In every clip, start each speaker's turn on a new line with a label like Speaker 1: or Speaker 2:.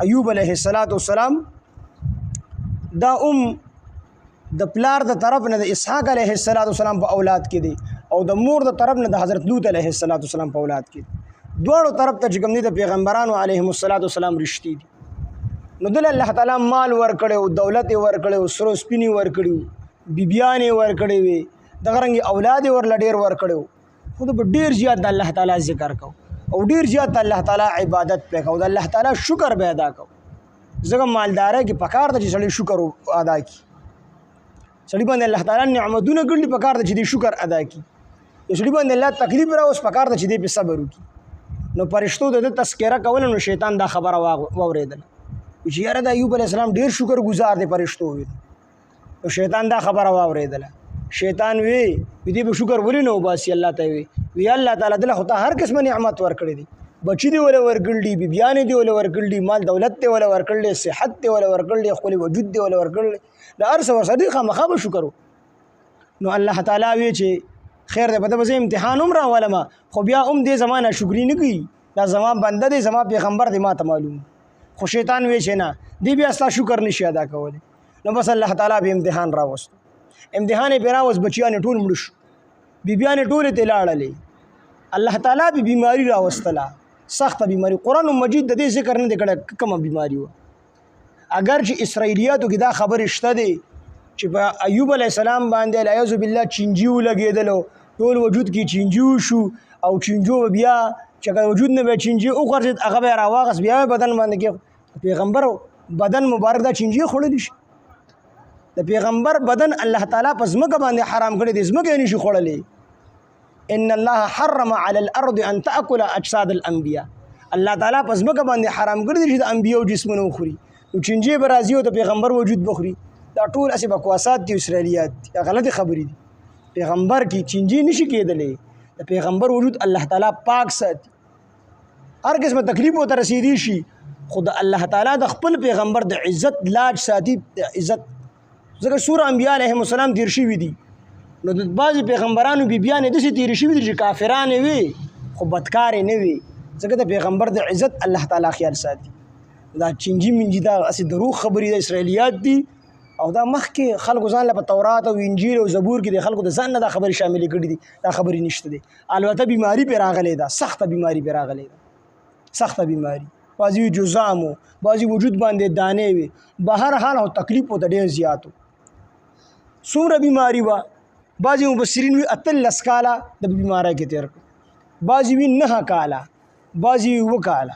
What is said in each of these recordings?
Speaker 1: ایوب علیه السلام دا د پلار د طرف نه د اسحاق علیه السلام په اولاد کې دی او د مور د طرف نه د حضرت لوط علیه السلام په اولاد کې دی. دواړو طرف ته چې کوم دي د پیغمبرانو علیهم السلام رشتې دي. نو دل الله تعالی مال ورکړو، دولت ورکړو، سرو سپینی ورکړو، بیبیانې ورکړې وي، دغه رنګ اولاد ورله ډېر ورکړو. خو د ډېر زیات د الله تعالی ذکر کو او ډېر زیات د الله تعالی عبادت پې کو، د الله تعالی شکر به ادا کو. ځکه مالدارۍ کې پکار ده چې سړی شکر ادا کړي. سړی باندې الله تعالی نعمتونه کړي، پکار ده چې دې شکر ادا کړي. یو سړي باندې الله تکلیف راوست، پکار ده چې دې په صبر وکړي. نو فرشتو د تذکره کول، نو شیطان دا خبره واورېدله چې یاره د ایوب علیه السلام ډېر شکر گزار دی. فرشتو وي نو شیطان دا خبره واورېدله. شیطان وی دې به شکر ولې نه وباسي؟ الله ته وی الله تعالی دله خو ته هر قسمه نعمت ورکړی دی، بچی دی ولا ورکړل دي، بیبیانې دی ولا ورکړل دي، مال دولت دی ولا ورکړل دي، صحت دی ولا ورکړل دي، خپل وجود دی ولا ورکړل دي، د هر څه ورسره خامخا به شکر. نو الله تعالی وی چې خیر دی، په دې به امتحان هم راولم، خو بیا هم دې زمانه شکرې نه کوي، دا زما بنده دی، زما پیغمبر دی، ما ته معلوم. خو شیطان وی چې نه، دې بیا ستا شکر نشي ادا کولی. نو بس الله تعالی به امتحان راوست. امتحان یې پرې راوست، بچیانې ټول مړه شو، بیبیانې ټولې ته لاړلې. الله تعالی به بیماري راوستله، سخته بیماری. قرآن مجید د دې ذکر نه دی کړی کومه بیماری وه. اگر چې اسرائیلیاتو کې دا خبرې شته دی چې په ایوب علیه السلام باندې العیاذ بالله چینجي ولګېدلو، ټول وجود کې چینجي وشو، او چینجو بیا چې وجود نه به چینجي وغورځېد، هغه به یې راواغست، بیا یې بدن باندې کې پیغمبر بدن مبارک دا چینجي خوړلی شي. د پیغمبر بدن الله تعالی په ځمکه باندې حرام کړی دی، ځمکه یې نشي خوړلی. ان الله حرم على الارض ان تاكل اجساد الانبیاء. الله تعالی په ځمکه باندې حرام کړی دی چې د انبیاو جسمونه وخوري. نو چینجي به راځي او د پیغمبر وجود بخوري. دا ټول هسې بکواسات دي، اسرائیلیات دي، غلطې خبرې دي. پیغمبر کې چینجي نشي کېدلی. د پیغمبر وجود الله تعالی پاک ساتي. هر قسمه تکلیف ورته رسېدی شي، خو د الله تعالی د خپل پیغمبر د عزت لاج ساتي. د عزت ځکه سور انبیا علیهم السلام تیر شوي دي، نو د بعضې پیغمبرانو بیبیانې داسې تېرې شوي دي چې کافرانې وي خو بدکارې نه وي، ځکه د پیغمبر د عزت الله تعالی خیال ساتي. دا چینجي منجي دا هسې دروغ خبرې د اسرائیلیات دي، او دا مخکې خلکو ځان له په تورات او انجیل او زبور کې د خلکو د ځان نه دا خبرې شاملې کړي دي. دا خبرې نشته دي. البته بیماري پرې راغلی ده، سخته بیماري پرې راغلی ده، سخته بیماري. بعضې جزام و، بعضې وجود باندې دانې وي، به هر حال او تکلیف ورته ډېر زیات و. څومره بیماري وه، بعضې مبصرین وي 18 کاله د بیمارۍ کې تېر کړ، بعضې وي 9 کاله، بعضې 7 کاله،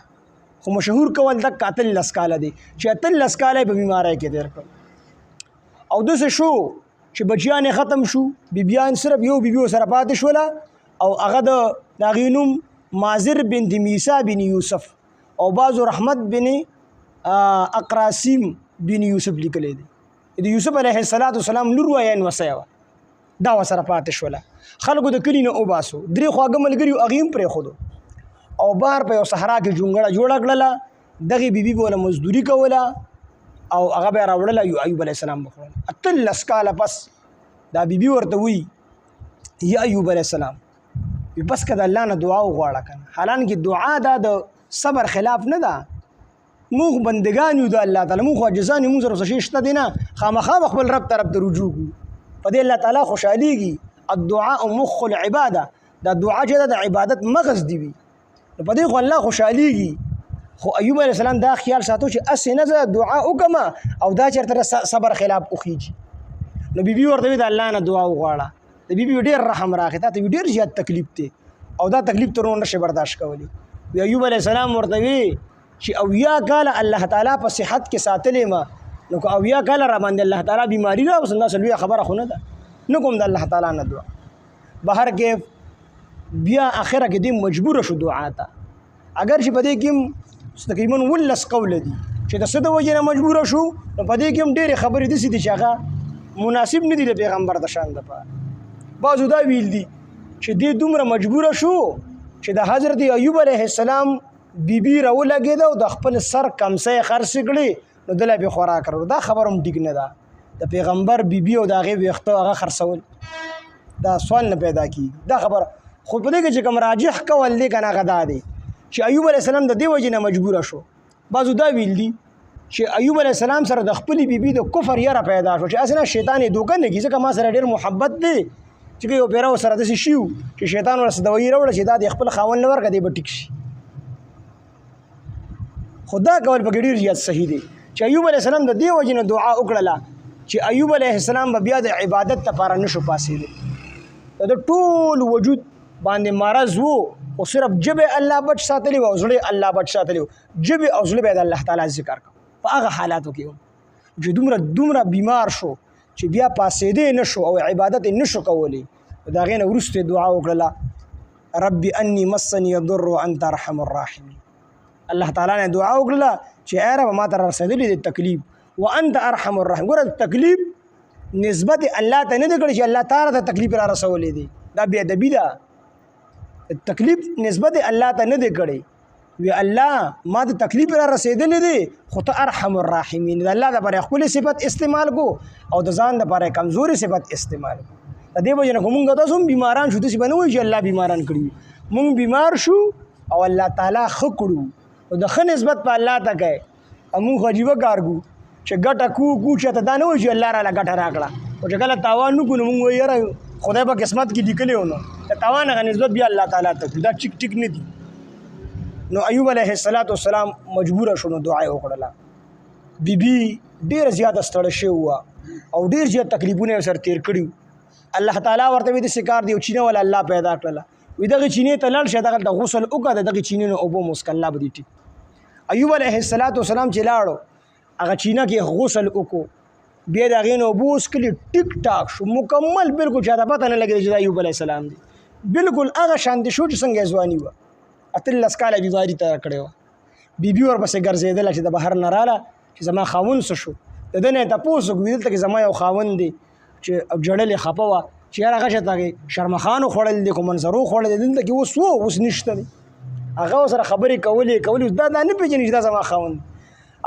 Speaker 1: خو مشهور کول دک 18 کاله دی چې 18 کاله په بیمارۍ کې تېر کړ. او داسې شو چې بچیان ختم شو، بیبیان صرف یو بیبي سره پاتې شوله، او هغه د هغې نوم مازر بنت میسا بن یوسف او بعضو رحمت بن اقراسیم بن یوسف لیکلی دی. د یوسف علیه السلام لور وه یا نوسۍ وه، دا ورسره پاتې شوله. خلکو د کلي نه وباسو، 3 خواږه ملګري هغې هم پرېښودو، او بهر په یو صحرا کې جونګړه جوړه کړله. دغې بیبي به وله مزدوري کوله، او هغه به یې راوړله، ایوب علیه السلام به خوړله. 18 کاله پس دا بیبي ورته وایي یا ایوب علیه السلام، بس که د الله نه دعا وغواړه که نه، حالانکې دعا دا د صبر خلاف نه ده. موږ بندگان یو د الله تعالی، موږ خو عاجزان یو، موږ سره څه شی شته دی نه، خامخا به خپل رب طرف ته رجوع کړو. په دې الله تعالی خوشحالېږي. الدعاء مخ العباده، دا دعا چې ده د عبادت مغز دی وي، نو په دې خو الله خوشحالېږي. خو ایوب علیه السلام دا خیال ساتو چې هسې نه زه دعا وکړم او دا چېرته صبر خلاف وخیږي. نو بیبي ورته وایي د الله نه دعا وغواړه. د بیبي ډېر رحم راغی، تا ته ډېر زیات تکلیف دی او دا تکلیف ته نشي برداشت کولی. ایوب علیه السلام ورته وایي چې 80 کاله الله تعالی په صحت کې ساتلی ما، نو که 80 کاله را باندې الله تعالی بیماري راوست، داسې لویه خبره خو نه ده، نه کوم د الله تعالی نه دعا. بهر کې بیا اخره کې دې مجبوره شو دعا ته، اگر چې په دې کې تقریبا 19 قوله دي چې د څه د وجې نه مجبوره شو، نو په دې کې هم ډېرې خبرې داسې دي چې هغه مناسب نه دي د پیغمبر د شان دپاره. بعضو دا ویل دي چې دې دومره مجبوره شو چې د حضرت ایوب علیه السلام بیبي راولګېده او د خپل سر کمسۍ خرڅې کړې، نو دله بې خوراک کړو. دا خبره هم ټیک نه ده. د پیغمبر بیبي او د هغې ویښته هغه خرڅول، دا سوال نه پیدا کېږي. دا خبره خو په دې کې چې کوم راجح قول دی که نه هغه دا دی چې ایوب علیه السلام د دې وجې نه مجبوره شو، بعضو دا ویل دي چې ایوب علیه السلام سره د خپلې بیبي د کفر یره پیدا شو چې اسنه شیطان یې دوکه نه کړي ځکه ما سره ډېر محبت دی چې یو پیره ورسره داسې شي چې شیطان ورسره دوایي راوړه چې دا د خپل خاوند نه ورکړه دی به ټیک شي. خو دا کول پکې ډېر زیات صحیح دی چې ایوب علیه السلام د دې وجې نه دعا وکړله چې ایوب علیه السلام به بیا د عبادت لپاره نه شو پاسېدی. د ټول وجود باندې مرض و خو صرف ژبې الله بچ ساتلی و او زړه الله بچ ساتلی و. ژبې او زړه به د الله تعالی ذکر کوه په هغه حالاتو کې چې دومره بیمار شو چې بیا پاسېدی نه شو او عبادت یې نه شو کولی. د هغې نه وروسته دعا وکړله رب انی مسنی الضر وانت ارحم الراحمین. الله تعالی نه دعا وکړله چې ای رب ما ته رسېدلی دی تکلیف وانت ارحم الراحمین. ګوره تکلیف نسبت الله ته نه دی کړی چې الله تعالی ته تکلیف را رسولی دی، دا بې ادبي ده. تکلیف نسبت الله ته نه دی کړی، وی الله ما ته تکلیف را رسېدلی دی خو ته ارحم الراحمین. د الله دپاره ښکلې صفت استعمال کو او د ځان دپاره کمزوري صفت استعمال کو. د دې وجې نه خو مونږ تاسو هم بیماران شو، داسې به نه وایو چې الله بیماران کړي. مونږ بیمار شو او الله تعالی ښه کړو او د ښه نسبت په الله ته کوي. مونږ خو عجیبه کار کوو چې ګټه کو چې ته دا نه وایو چې الله راله ګټه راکړه، او چې کله تاوان وکړو نو مونږ وایو یاره خدای په قسمت کې لیکلی و نو د تاوان هغه نسبت بیا الله تعالی ته کړو. دا ټیک نه دي. نو ایوب علیه السلام مجبوره شو نو دعا یې وکړله. بیبي ډېره زیاته ستړې شوې وه او ډېر زیات تکلیفونه یې سره تېر کړي. الله تعالی ورته وایي داسې کار دی، یو چینه والا الله پیدا کړله، وایي دغې چینې ته لاړ شه، دغلته غسل وکړه، د دغې چینې نه اوبه وڅښه، الله به دې ټیک. ایوب علیه السلام چې لاړو هغه چینه کې غسل وکړو، بیا د هغې نه اوبه وڅښلې، ټیک ټاک شو مکمل، بلکل چاته پته نه لګېده چې دا ایوب علیه السلام دی. بلکل هغه شانتې شو چې څنګه یې ځواني وه. 18 کاله بیماري تېره کړې وه. بیبي ورپسې ګرځېدله چې د بهر نه راله چې زما خاوند څه شو. د ده نه یې تپوس وکړو دلته کې زما یو خاوند دی چې ژړلې خفه وه چې یاره هغه شته هغې شرمخانو خوړل دي خو منظرو خوړل دي، دلته کې اوس اوس نشته دی. هغه ورسره خبرې کولې دا نه پېژني چې دا زما خاوند.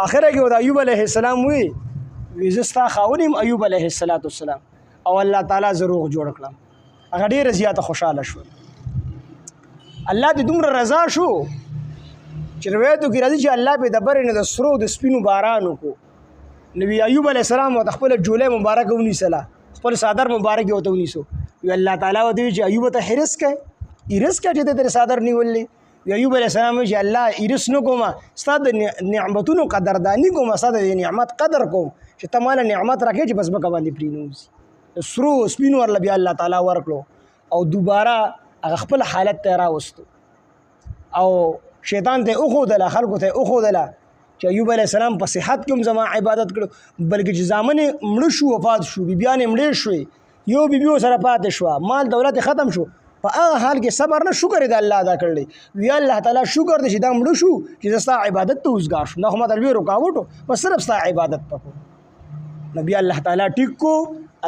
Speaker 1: آخره کې د ایوب علیه السلام وی زه ستا خاوند یم ایوب علیه السلام او الله تعالی زه روغ جوړ کړم. هغه ډېره زیاته خوشحاله شول. الله دې دومره رضا شو چې روایتو کې راځي چې الله پې د برې نه د سرو د سپینو باران وکړو. نو ایوب علیه السلام ورته خپله جولۍ مبارکه ونیسله، خپل صادر مبارک یې ورته ونیسو. وی الله تعالی ورته وایي چې ایوب ته حرص کوې چې ته ترې صادر نیولې. ایوب علیه السلام وایي چې الله حرص نه کوم، ستا د نعمتونو قدرداني کوم، ستا د نعمت قدر کوم چې ته ماله نعمت راکړې چې په ځمکه باندې پرېنوځي. د سرو سپینو ورله بیا الله تعالی ورکړو او دوباره هغه خپل حالت ته راوستو او شیطان ته وښودله، خلکو ته وښودله چې ایوب علیه السلام په صحت کې هم زما عبادت کړو، بلکې چې زامن یې مړه شو وفات شو، بیبیان یې مړې شوې، یو بیبي ورسره پاتې شوه، مال دولت یې ختم شو، په هغه حال کې صبر نه شکر یې د الله ادا کړلی. وی الله تعالی شکر دی چې دا مړه شو چې زه ستا عبادت ته اوزګار شو، دا خو ماته لوی رکاوټ و، بس صرف ستا عبادت ته کوم. نو بیا الله تعالی ټیک کو،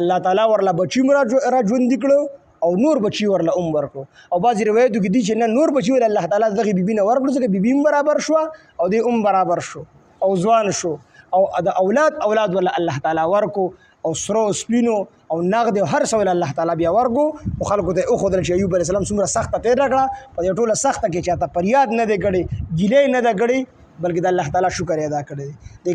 Speaker 1: الله تعالی ورله بچي را ژوندي کړو او نور بچي ورله هم ورکړو. او بعضې روایتو کې دي چې نه نور بچي ورله الله تعالی دغې بیبي نه ورکړو ځکه بیبي هم برابر شوه او دی هم برابر شو او ځوان شو او د اولاد ورله الله تعالی ورکو او سرو سپینو او نغد او هر څه ورله الله تعالی بیا ورکو. او خلکو ته یې وښودل چې ایوب علیه السلام څومره سخته تېره کړه، په دې ټوله سخته کې چاته فریاد نه دی کړی، ګیلې نه ده کړې، بلکې د الله تعالی شکر یې ادا کړی دی.